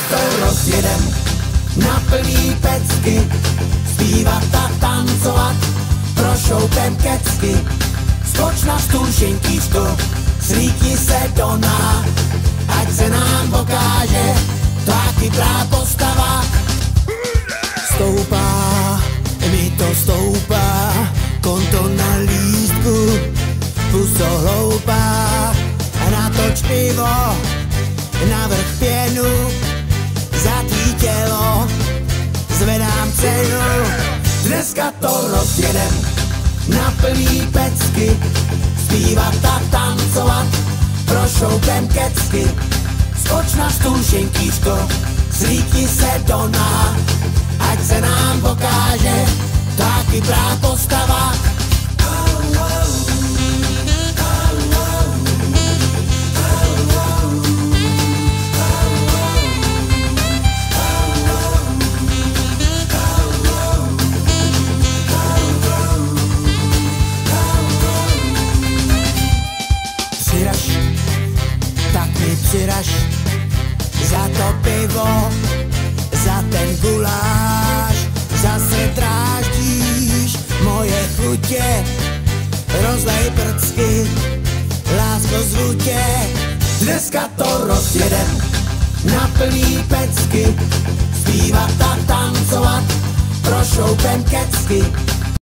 to rozjedem na plný pecky, zpívat a tancovat, prošoupem kecky. Skoč na stůl, šintíčko, slíkni se do nás, ať se nám pokáže tvá chytrá postava. Stoupá, mi to stoupá, konto na lístku, puso hloupá, natoč pivo, navrch pěnu, za tvý tělo zvedám cenu. Dneska to rozjedem na plný pecky, zpívat a tancovat, prošoupem kecky. Skoč na stůl, šintíčko, slíkni se do nás, ať se nám pokáže tvá chytrá postava. Tak mi přiraž za to pivo, za ten guláš, zase dráždíš moje chutě, rozlej prcky, lásko zvu tě. Dneska to rozjedem na plný pecky, zpívat a tancovat, prošoupem kecky.